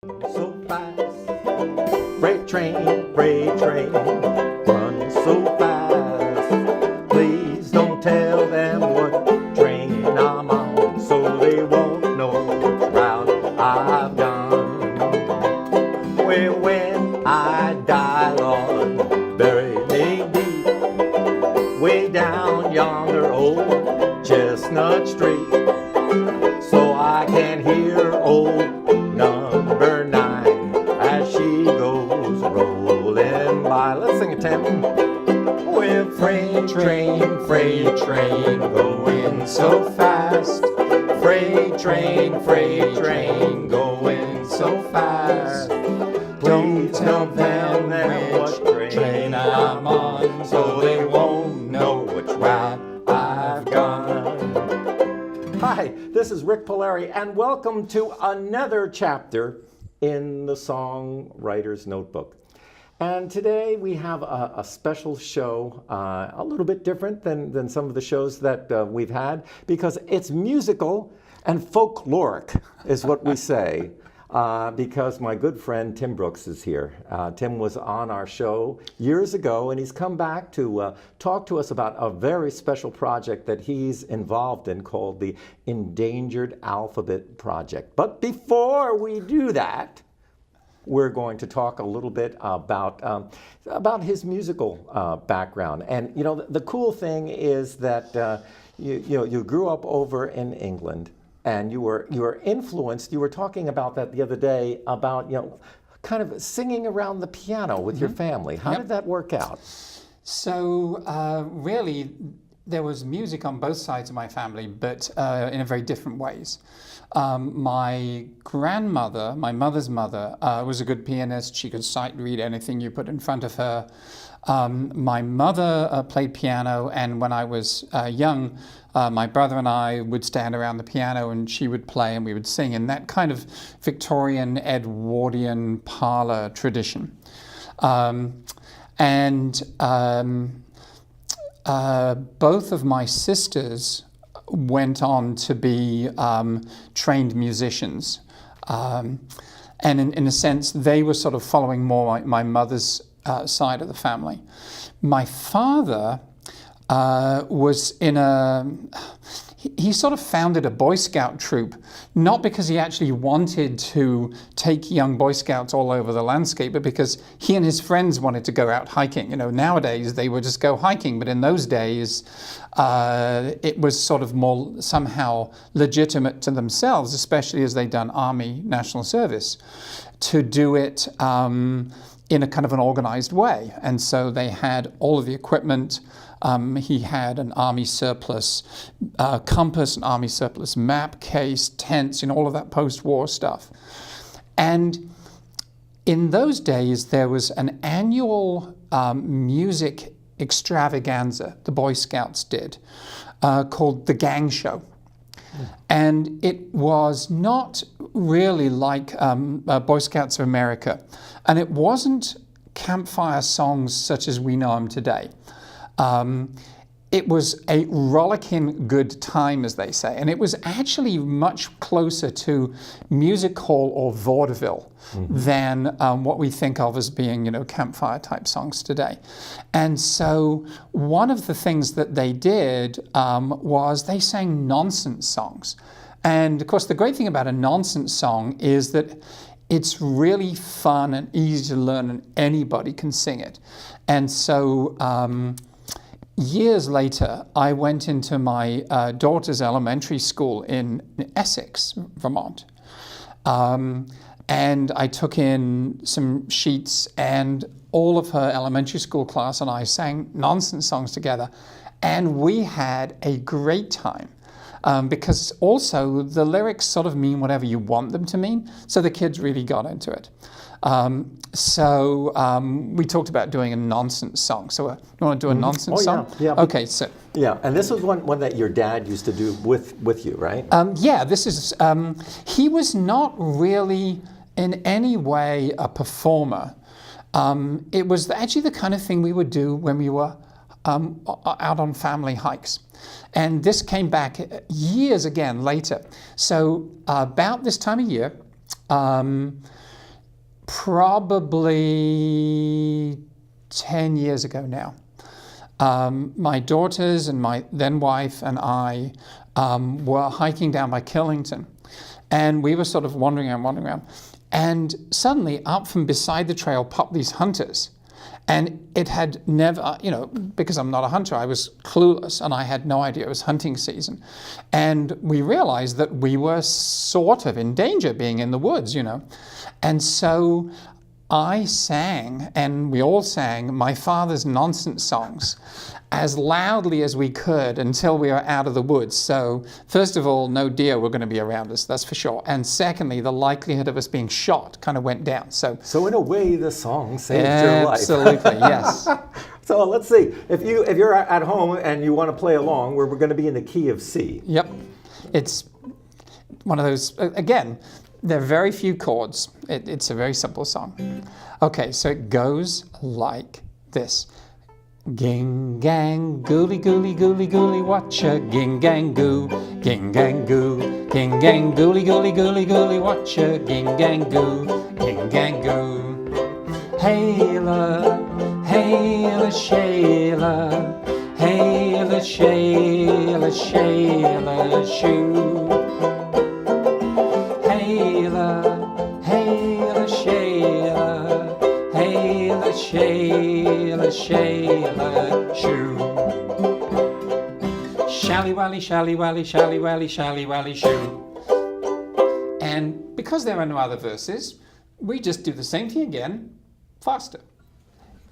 So fast, freight train, run so fast. Please don't tell them what train I'm on, so they won't know which route I've gone. Well, when I die, Lord, bury me deep, way down yonder old Chestnut Street, so I can hear old number 9 as she goes rolling by. Let's sing it, Tim. With freight train, going so fast. Freight train, going so fast. Don't tell them which train I'm on, so they won't know which route I've gone. Hi, this is Rik Palieri, and welcome to another chapter in the Songwriter's Notebook. And today we have a special show, a little bit different than some of the shows that we've had, because it's musical and folkloric, is what we say. Because my good friend Tim Brookes is here. Tim was on our show years ago, and he's come back to talk to us about a very special project that he's involved in called the Endangered Alphabet Project. But before we do that, we're going to talk a little bit about his musical background. And you know, the cool thing is that you grew up over in England. And you were influenced. You were talking about that the other day about kind of singing around the piano with your family. How did that work out? So really, there was music on both sides of my family, but in a very different ways. My grandmother, my mother's mother, was a good pianist. She could sight read anything you put in front of her. My mother played piano, and when I was young, my brother and I would stand around the piano and she would play and we would sing in that kind of Victorian Edwardian parlor tradition. Both of my sisters went on to be trained musicians. And in a sense, they were sort of following more my mother's side of the family. My father was he sort of founded a Boy Scout troop, not because he actually wanted to take young Boy Scouts all over the landscape, but because he and his friends wanted to go out hiking. You know, nowadays they would just go hiking, but in those days it was sort of more somehow legitimate to themselves, especially as they'd done Army National Service, to do it in a kind of an organized way. And so they had all of the equipment. He had an Army surplus compass, an Army surplus map case, tents, all of that post-war stuff. And in those days, there was an annual music extravaganza the Boy Scouts did called the Gang Show. And it was not really like Boy Scouts of America. And it wasn't campfire songs such as we know them today. It was a rollicking good time, as they say. And it was actually much closer to music hall or vaudeville than what we think of as being, campfire type songs today. And so one of the things that they did was they sang nonsense songs. And of course, the great thing about a nonsense song is that it's really fun and easy to learn, and anybody can sing it. And so years later, I went into my daughter's elementary school in Essex, Vermont. And I took in some sheets, and all of her elementary school class and I sang nonsense songs together. And we had a great time. Because also the lyrics sort of mean whatever you want them to mean. So the kids really got into it. We talked about doing a nonsense song. So you want to do a nonsense song? Yeah. Okay, so. Yeah, and this was one that your dad used to do with you, right? This is, he was not really in any way a performer. It was actually the kind of thing we would do when we were out on family hikes. And this came back years again later. So about this time of year, probably 10 years ago now. My daughters and my then wife and I were hiking down by Killington, and we were sort of wandering around, and suddenly up from beside the trail popped these hunters. And it had never, because I'm not a hunter, I was clueless and I had no idea it was hunting season. And we realized that we were sort of in danger being in the woods, And so I sang, and we all sang, my father's nonsense songs as loudly as we could until we were out of the woods. So first of all, no deer were going to be around us, that's for sure. And secondly, the likelihood of us being shot kind of went down. So in a way, the song saved your life. Absolutely, yes. So let's see. If you're at home and you want to play along, we're going to be in the key of C. Yep. It's one of those, again, there are very few chords. It's a very simple song. Okay, so it goes like this. Ging gang, gooly gooly gooly gooly, watcha, ging gang goo, ging gang goo, ging gang gooly gooly gooly gooly, watcha, ging gang goo, ging gang goo. Hayla, hayla, shayla, hayla, shayla, shayla, shoo. Hayla, hayla, shayla, hayla, shayla, shayla, shoo. Shally wally, shally wally, shally wally, shally wally, shoo. And because there are no other verses, we just do the same thing again, faster.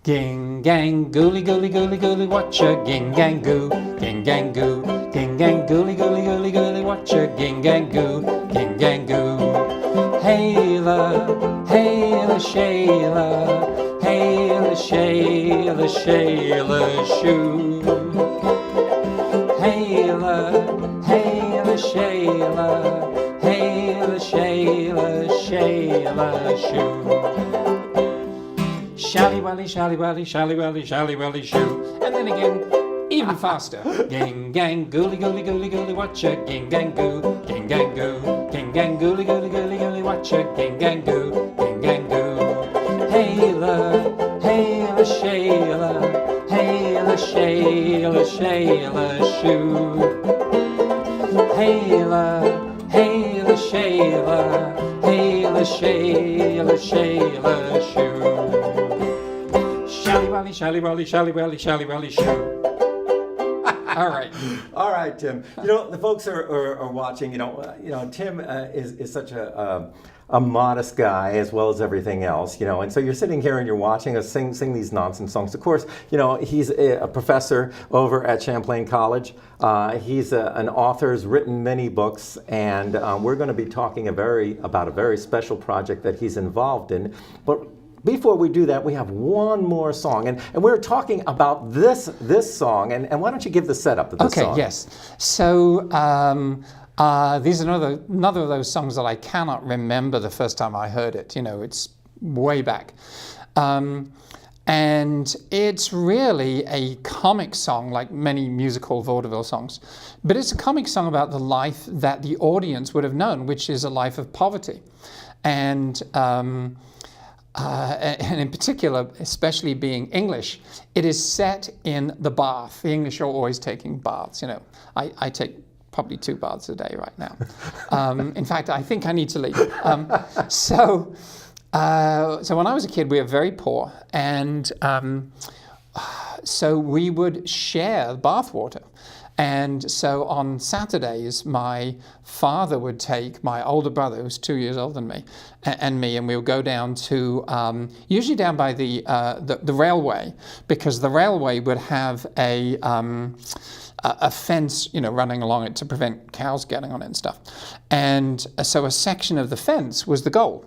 Ging gang, gooly gooly gooly gooly, watcha, ging gang goo, ging gang goo, ging gang gooly gooly gooly gooly, watcha, ging gang goo, ging gang goo. Hayla, hayla, shayla, hayla, shayla, shayla, shoo. Hayla, hayla, shayla, hayla, shayla, shayla, shoo. Shally wally, shally wally, shally wally, shally wally, shoo. And then again, even faster. Ging gang, gooly gooly gooly gooly, watcha, ging gang goo, ging gang goo, ging gang gooly gooly gooly gooly, watcha, ging gang goo, ging gang goo. Hayla, hayla, shayla, hayla, shayla, shayla, shoo. Hayla, hayla, shayla, hayla, shayla, shayla, shoo. Shally wally, shally wally, shally wally, shally wally, shoo. All right. All right, Tim. The folks are watching. Tim is such a modest guy as well as everything else. And so you're sitting here and you're watching us sing these nonsense songs. Of course, he's a professor over at Champlain College. He's an author, has written many books, and we're going to be talking about a very special project that he's involved in. But before we do that, we have one more song, and we're talking about this song, and why don't you give the setup of this song? Okay, yes. So these are another of those songs that I cannot remember the first time I heard it. It's way back. And it's really a comic song, like many musical vaudeville songs. But it's a comic song about the life that the audience would have known, which is a life of poverty. And in particular, especially being English, it is set in the bath. The English are always taking baths. I take probably 2 baths a day right now. In fact, I think I need to leave. So when I was a kid, we were very poor, and so we would share bath water. And so on Saturdays, my father would take my older brother, who's 2 years older than me, and we would go down to, usually down by the railway, because the railway would have a fence, running along it to prevent cows getting on it and stuff. And so a section of the fence was the goal.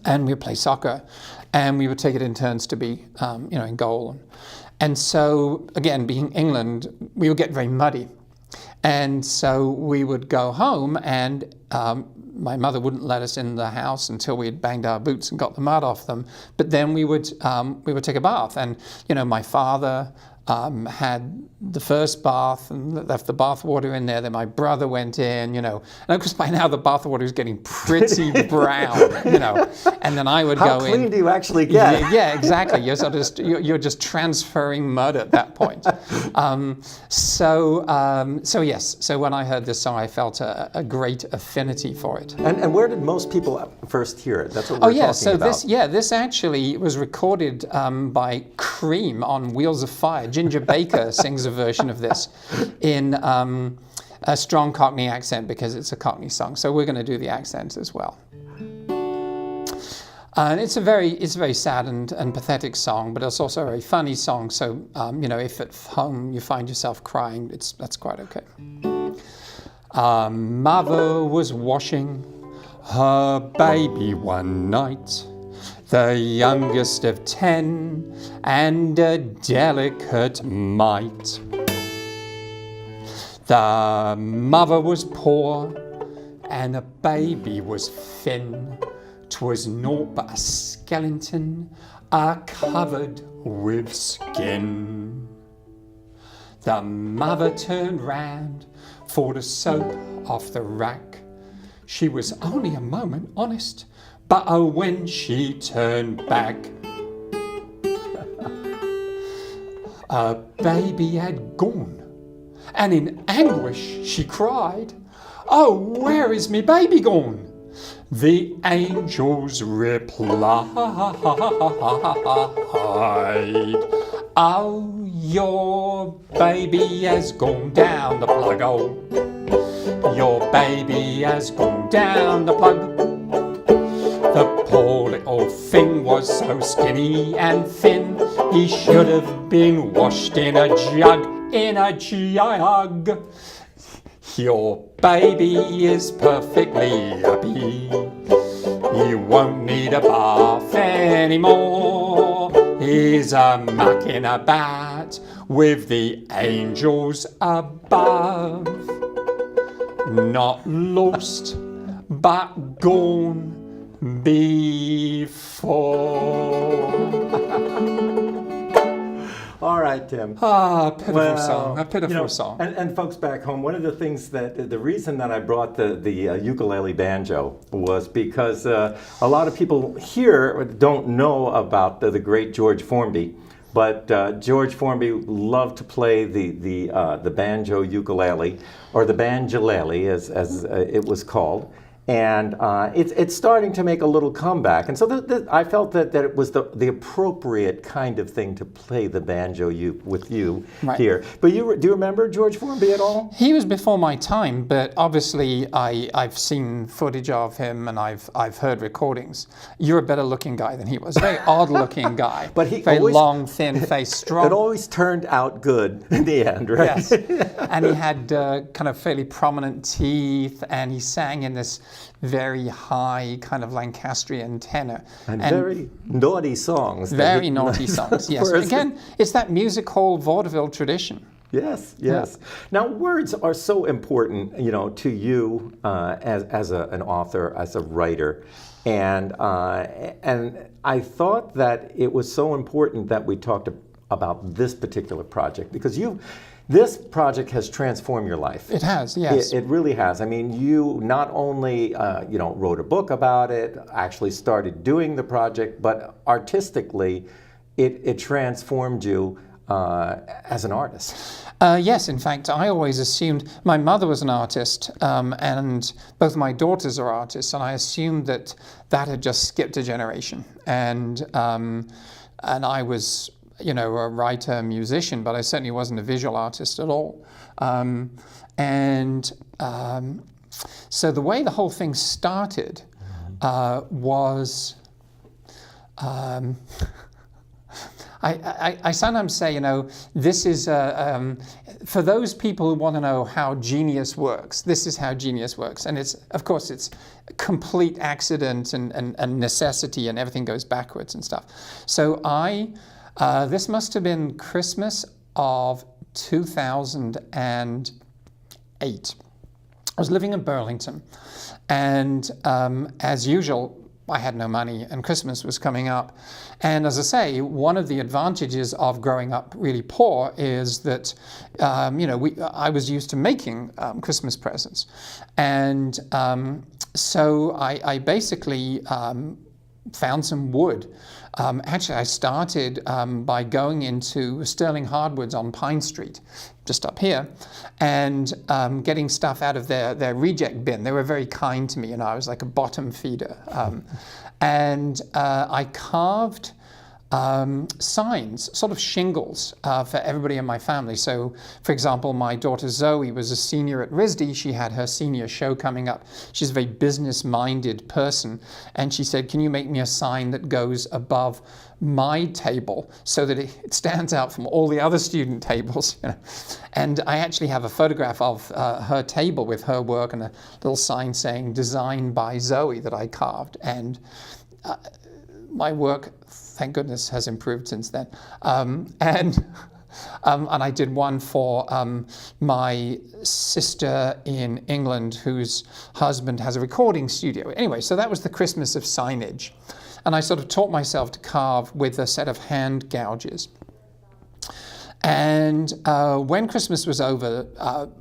And we would play soccer, and we would take it in turns to be, in goal. And so, again, being England, we would get very muddy. And so we would go home, and my mother wouldn't let us in the house until we had banged our boots and got the mud off them. But then we would take a bath. And, my father had the first bath and left the bath water in there. Then my brother went in, and of course by now the bath water is getting pretty brown, and then I would How go clean in. do you actually get? Yeah, exactly. You're sort of you're just transferring mud at that point. So yes. So when I heard this song, I felt a great affinity for it. And where did most people first hear it? That's what we're talking about. This actually was recorded by Cream on Wheels of Fire. Ginger Baker sings a version of this in a strong Cockney accent because it's a Cockney song. So we're going to do the accent as well. And it's a very sad and pathetic song, but it's also a very funny song. So if at home you find yourself crying, that's quite okay. Mother was washing her baby one night, the youngest of 10 and a delicate mite. The mother was poor and the baby was thin. 'Twas naught but a skeleton, covered with skin. The mother turned round for the soap off the rack. She was only a moment honest, but when she turned back, her baby had gone, and in anguish she cried, "Oh, where is me baby gone?" The angels replied, "Oh, your baby has gone down the plug, oh. Your baby has gone down the plug." The poor little thing was so skinny and thin, he should have been washed in a jug, Your baby is perfectly happy. He won't need a bath anymore. He's mucking about with the angels above. Not lost, but gone before. All right, Tim. Pitiful song. A pitiful song. And folks back home, one of the things the reason that I brought the ukulele banjo was because a lot of people here don't know about the great George Formby, but George Formby loved to play the banjo ukulele, or the banjolele as it was called. And it's starting to make a little comeback, and so I felt that it was the appropriate kind of thing to play the banjo with you here. But do you remember George Formby at all? He was before my time, but obviously I've seen footage of him and I've heard recordings. You're a better looking guy than he was. Very odd looking guy, but he very always, long, thin face, strong. It always turned out good in the end, right? Yes, and he had kind of fairly prominent teeth, and he sang in this very high kind of Lancastrian tenor. And very naughty songs. Very naughty songs, yes. Again, it's that music hall vaudeville tradition. Yes. Yeah. Now, words are so important, to you as an author, as a writer, and I thought that it was so important that we talked about this particular project because this project has transformed your life. It has, yes. It really has. I mean, you not only wrote a book about it, actually started doing the project, but artistically, it transformed you as an artist. Yes, in fact, I always assumed my mother was an artist, and both my daughters are artists, and I assumed that had just skipped a generation, and I was a writer, musician, but I certainly wasn't a visual artist at all. So the way the whole thing started was, I sometimes say, this is, for those people who want to know how genius works, this is how genius works. And it's complete accident and necessity, and everything goes backwards and stuff. So this must have been Christmas of 2008. I was living in Burlington, and as usual, I had no money, and Christmas was coming up. And as I say, one of the advantages of growing up really poor is that, I was used to making Christmas presents. And so I basically found some wood. Actually, I started by going into Sterling Hardwoods on Pine Street, just up here, and getting stuff out of their reject bin. They were very kind to me, I was like a bottom feeder. And I carved signs, sort of shingles for everybody in my family. So, for example, my daughter Zoe was a senior at RISD. She had her senior show coming up. She's a very business-minded person. And she said, can you make me a sign that goes above my table so that it stands out from all the other student tables? And I actually have a photograph of her table with her work and a little sign saying, designed by Zoe, that I carved. And my work, thank goodness, has improved since then. And I did one for my sister in England, whose husband has a recording studio. Anyway, so that was the Christmas of signage. And I sort of taught myself to carve with a set of hand gouges. And when Christmas was over,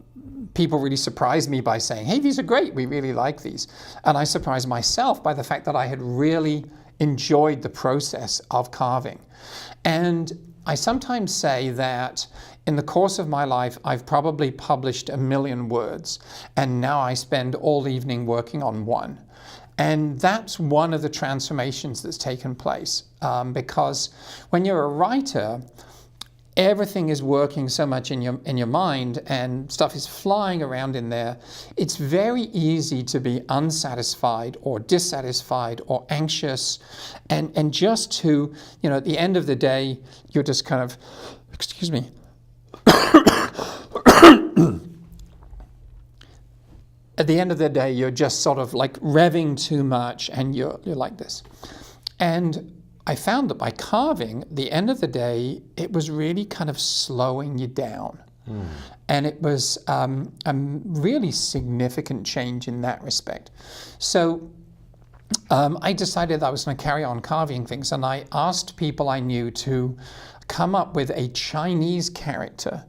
people really surprised me by saying, hey, these are great, we really like these. And I surprised myself by the fact that I had really enjoyed the process of carving. And I sometimes say that in the course of my life, I've probably published 1 million words, and now I spend all evening working on one. And that's one of the transformations that's taken place, because when you're a writer, everything is working so much in your mind and stuff is flying around in there. It's very easy to be unsatisfied or dissatisfied or anxious, and just to, at the end of the day, you're just kind of, excuse me. At the end of the day, you're just sort of like revving too much, and you're like this. And I found that by carving, the end of the day, it was really kind of slowing you down. And it was a really significant change in that respect. So I decided that I was going to carry on carving things, and I asked people I knew to come up with a Chinese character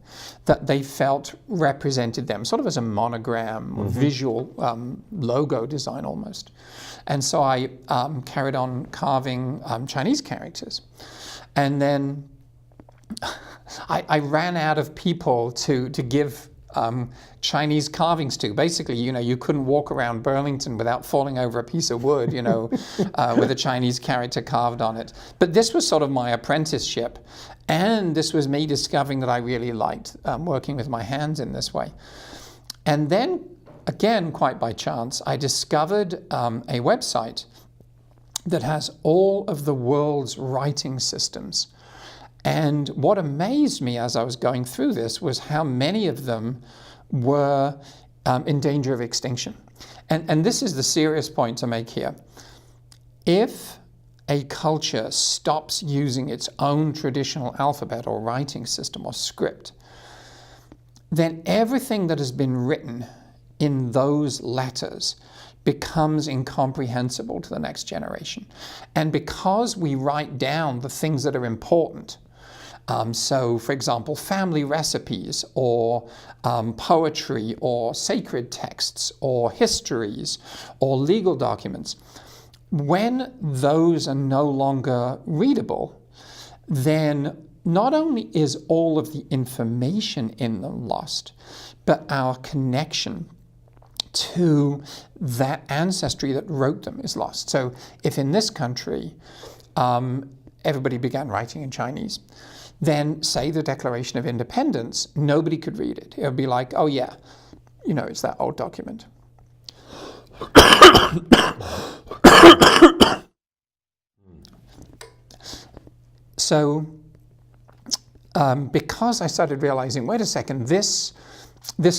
that they felt represented them, sort of as a monogram or visual logo design almost. And so I carried on carving Chinese characters. And then I ran out of people to give Chinese carvings to. Basically, you couldn't walk around Burlington without falling over a piece of wood, with a Chinese character carved on it. But this was sort of my apprenticeship. And this was me discovering that I really liked working with my hands in this way. And then, again, quite by chance, I discovered a website that has all of the world's writing systems. And what amazed me as I was going through this was how many of them were in danger of extinction. And this is the serious point to make here. If a culture stops using its own traditional alphabet or writing system or script, then everything that has been written in those letters becomes incomprehensible to the next generation. And because we write down the things that are important, so for example, family recipes or poetry or sacred texts or histories or legal documents, when those are no longer readable, then not only is all of the information in them lost, but our connection to that ancestry that wrote them is lost. So if in this country everybody began writing in Chinese, then say the Declaration of Independence, nobody could read it. It would be like, oh yeah, it's that old document. So because I started realizing, wait a second, this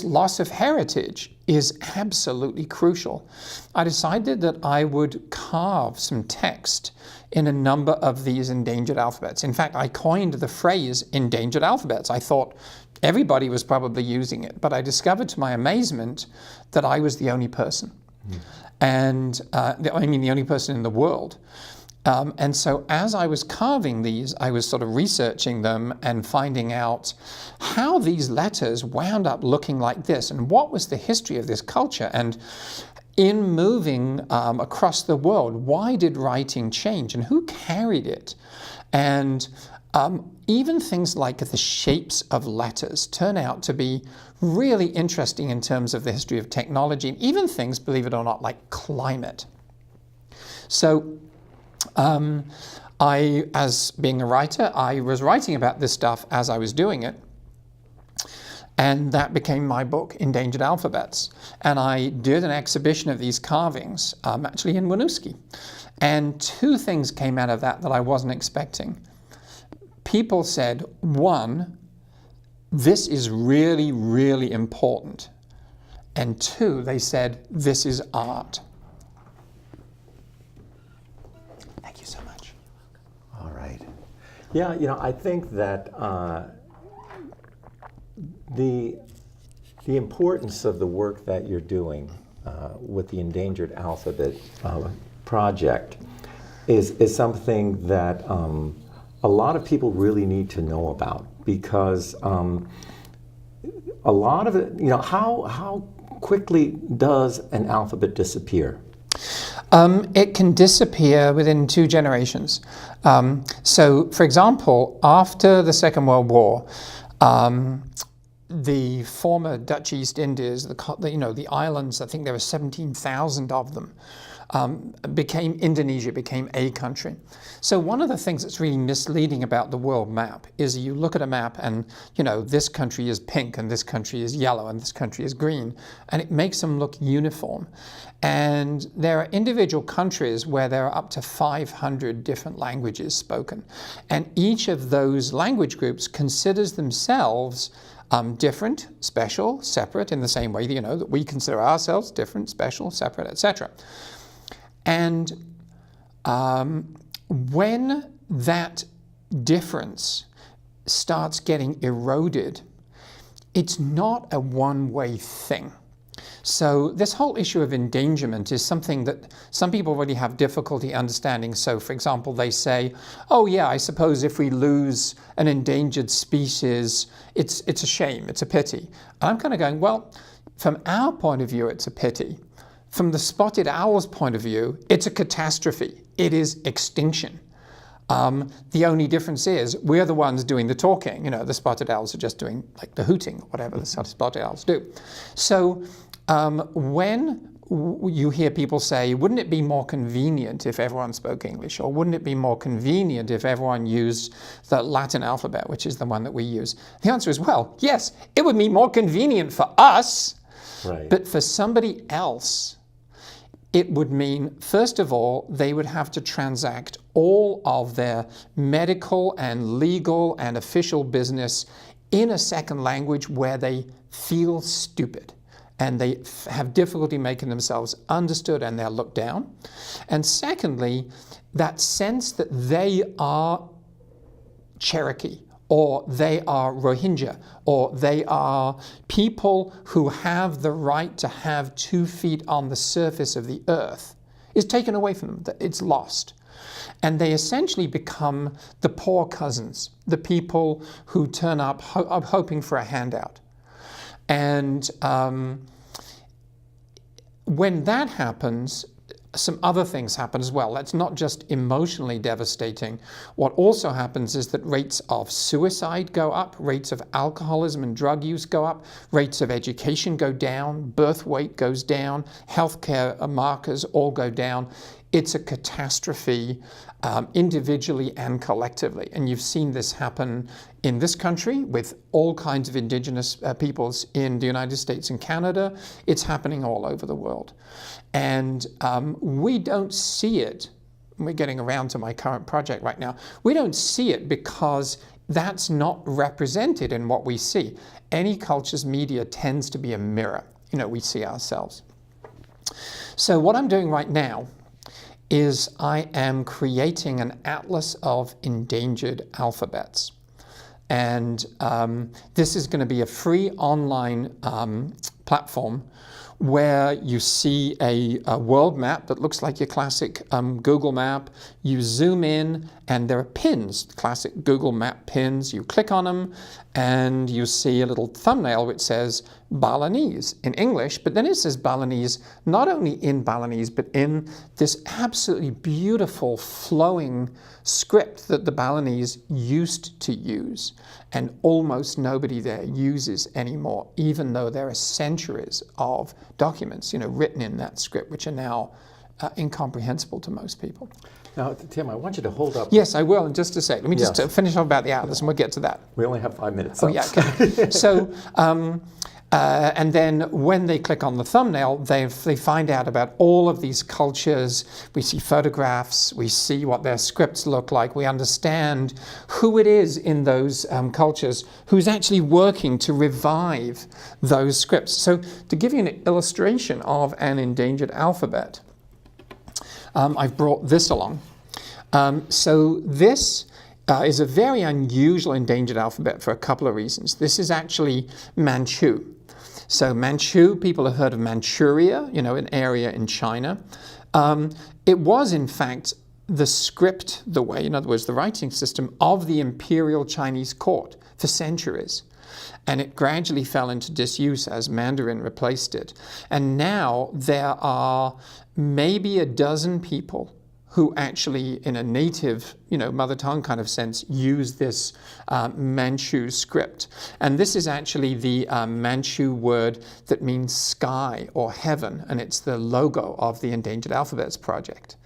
loss of heritage is absolutely crucial, I decided that I would carve some text in a number of these endangered alphabets. In fact, I coined the phrase endangered alphabets. I thought everybody was probably using it, but I discovered to my amazement that I was the only person. And the only person in the world. And so as I was carving these, I was sort of researching them and finding out how these letters wound up looking like this and what was the history of this culture. And in moving across the world, why did writing change and who carried it? And even things like the shapes of letters turn out to be really interesting in terms of the history of technology, and even things, believe it or not, like climate. So as being a writer, I was writing about this stuff as I was doing it. And that became my book, Endangered Alphabets. And I did an exhibition of these carvings, actually in Winooski. And two things came out of that I wasn't expecting. People said, one, this is really, really important. And two, they said, this is art. Thank you so much. All right. Yeah, I think that the importance of the work that you're doing with the Endangered Alphabet project is something that a lot of people really need to know about, because a lot of it, how quickly does an alphabet disappear? It can disappear within 2 generations. So, for example, after the Second World War, the former Dutch East Indies, the islands, I think there were 17,000 of them, Indonesia became a country. So one of the things that's really misleading about the world map is you look at a map and, this country is pink and this country is yellow and this country is green, and it makes them look uniform. And there are individual countries where there are up to 500 different languages spoken. And each of those language groups considers themselves different, special, separate, in the same way that we consider ourselves different, special, separate, etc. And when that difference starts getting eroded, it's not a one-way thing. So this whole issue of endangerment is something that some people really have difficulty understanding. So, for example, they say, oh yeah, I suppose if we lose an endangered species, it's a shame, it's a pity. And I'm kind of going, well, from our point of view, it's a pity. From the spotted owl's point of view, it's a catastrophe. It is extinction. The only difference is we're the ones doing the talking. The spotted owls are just doing like the hooting, whatever the spotted owls do. So when you hear people say, wouldn't it be more convenient if everyone spoke English? Or wouldn't it be more convenient if everyone used the Latin alphabet, which is the one that we use? The answer is, well, yes, it would be more convenient for us. Right. But for somebody else, it would mean, first of all, they would have to transact all of their medical and legal and official business in a second language where they feel stupid and they have difficulty making themselves understood and they're looked down. And secondly, that sense that they are Cherokee, or they are Rohingya, or they are people who have the right to have 2 feet on the surface of the earth, is taken away from them. It's lost. And they essentially become the poor cousins, the people who turn up hoping for a handout. And when that happens, some other things happen as well. That's not just emotionally devastating. What also happens is that rates of suicide go up, rates of alcoholism and drug use go up, rates of education go down, birth weight goes down, healthcare markers all go down. It's a catastrophe individually and collectively. And you've seen this happen in this country with all kinds of indigenous peoples in the United States and Canada. It's happening all over the world. And we don't see it. We're getting around to my current project right now. We don't see it because that's not represented in what we see. Any culture's media tends to be a mirror. We see ourselves. So what I'm doing right now is I am creating an atlas of endangered alphabets. And this is going to be a free online platform where you see a world map that looks like your classic Google map. You zoom in and there are pins, classic Google map pins. You click on them and you see a little thumbnail which says Balinese in English, but then it says Balinese not only in Balinese, but in this absolutely beautiful flowing script that the Balinese used to use, and almost nobody there uses anymore, even though there are centuries of documents, written in that script, which are now incomprehensible to most people. Now, Tim, I want you to hold up. Yes, I will in just a sec. Let me just finish off about the atlas, and we'll get to that. We only have 5 minutes. So. Oh, yeah, okay. So, and then when they click on the thumbnail, they find out about all of these cultures. We see photographs, we see what their scripts look like, we understand who it is in those cultures who's actually working to revive those scripts. So to give you an illustration of an endangered alphabet, I've brought this along. So this is a very unusual endangered alphabet for a couple of reasons. This is actually Manchu. So Manchu, people have heard of Manchuria, an area in China. It was, in fact, the script, in other words, the writing system of the imperial Chinese court for centuries. And it gradually fell into disuse as Mandarin replaced it. And now there are maybe a dozen people who actually, in a native, mother tongue kind of sense, use this Manchu script. And this is actually the Manchu word that means sky or heaven, and it's the logo of the Endangered Alphabets project.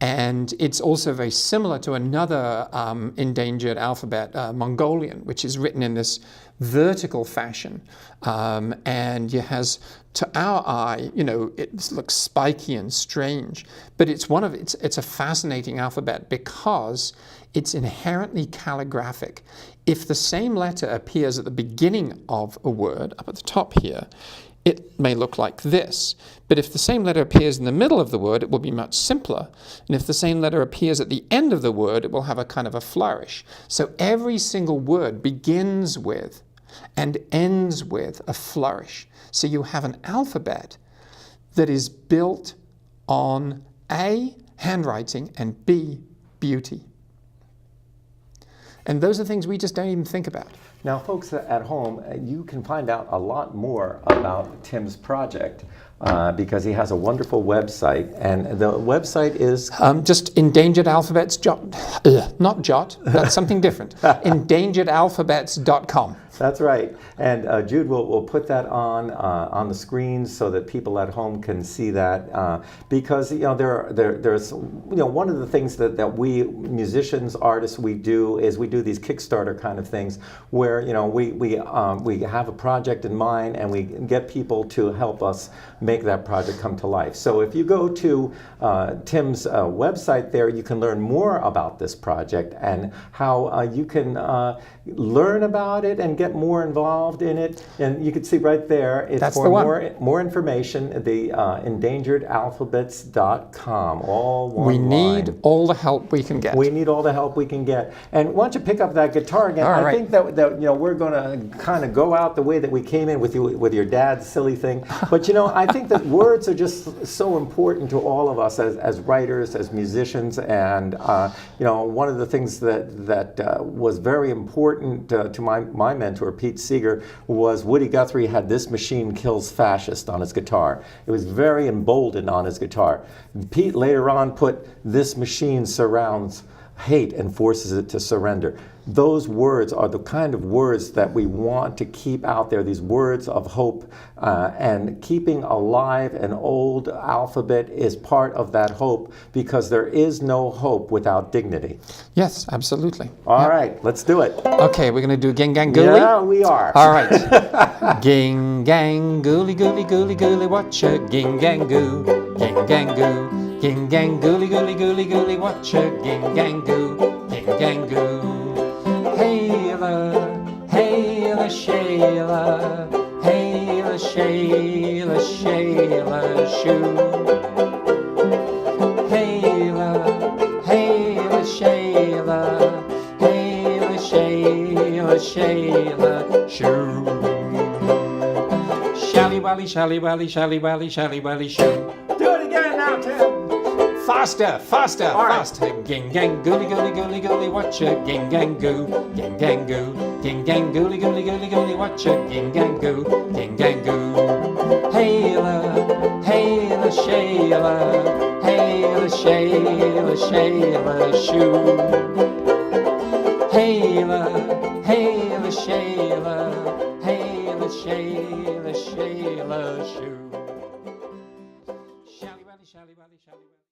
And it's also very similar to another endangered alphabet, Mongolian, which is written in this vertical fashion. And it has, to our eye, it looks spiky and strange, but it's a fascinating alphabet because it's inherently calligraphic. If the same letter appears at the beginning of a word, up at the top here, it may look like this. But if the same letter appears in the middle of the word, it will be much simpler. And if the same letter appears at the end of the word, it will have a kind of a flourish. So every single word begins with and ends with a flourish. So you have an alphabet that is built on A, handwriting, and B, beauty. And those are things we just don't even think about. Now, folks at home, you can find out a lot more about Tim's project because he has a wonderful website, and the website is just Endangered Alphabets, not Jot, that's something different. EndangeredAlphabets.com. That's right, and Jude will put that on the screen so that people at home can see that because there's one of the things that we musicians, artists, we do these Kickstarter kind of things where we have a project in mind and we get people to help us make that project come to life. So if you go to Tim's website there, you can learn more about this project and how you can learn about it and get more involved in it. And you can see right there, it's That's for the one. more information, the endangeredalphabets.com, all one We line. need all the help we can get. We need all the help we can get. And why don't you pick up that guitar again? All I right. think that we're going to kind of go out the way that we came in with your dad's silly thing. But I think that words are just so important to all of us as writers, as musicians. And one of the things that was very important to my mentor, Pete Seeger, was Woody Guthrie had "This Machine Kills Fascist" on his guitar. It was very emboldened on his guitar. Pete later on put "This machine surrounds hate and forces it to surrender." Those words are the kind of words that we want to keep out there, these words of hope, and keeping alive an old alphabet is part of that hope, because there is no hope without dignity. Yes, absolutely. All right, let's do it. Okay, we're going to do Ging Gang Gooly? Yeah, we are. All right. Ging Gang Gooly Gooly Gooly Gooly, watch a Ging Gang Goo. Ging Gang Goo. Ging Gang Gooly Gooly Gooly Gooly, watch a Ging Gang Goo. Ging Gang Goo. Hayla, Hayla, Shayla, Hayla, Shayla, Shayla, shoo. Hayla, Hayla, Shayla, Hayla, Shayla, Shayla, shoo. Shally Wally, Shally Wally, Shally Wally, Shally Wally, shoo. Do it again now, Tim. 5, Faster, faster, All right. faster. Ging gang gooly gooly gooly gooly watcha. Ging gang goo. Ging gang goo. Ging gang gooly gooly gooly gooly watcha. Ging gang goo. Ging gang goo. Hayla, hayla, shayla. Hayla, shayla, shayla, shoo. Hayla, hayla, shayla. Hayla, shayla, shayla, shoo. Shally, wally, shally, wally, shally, wally.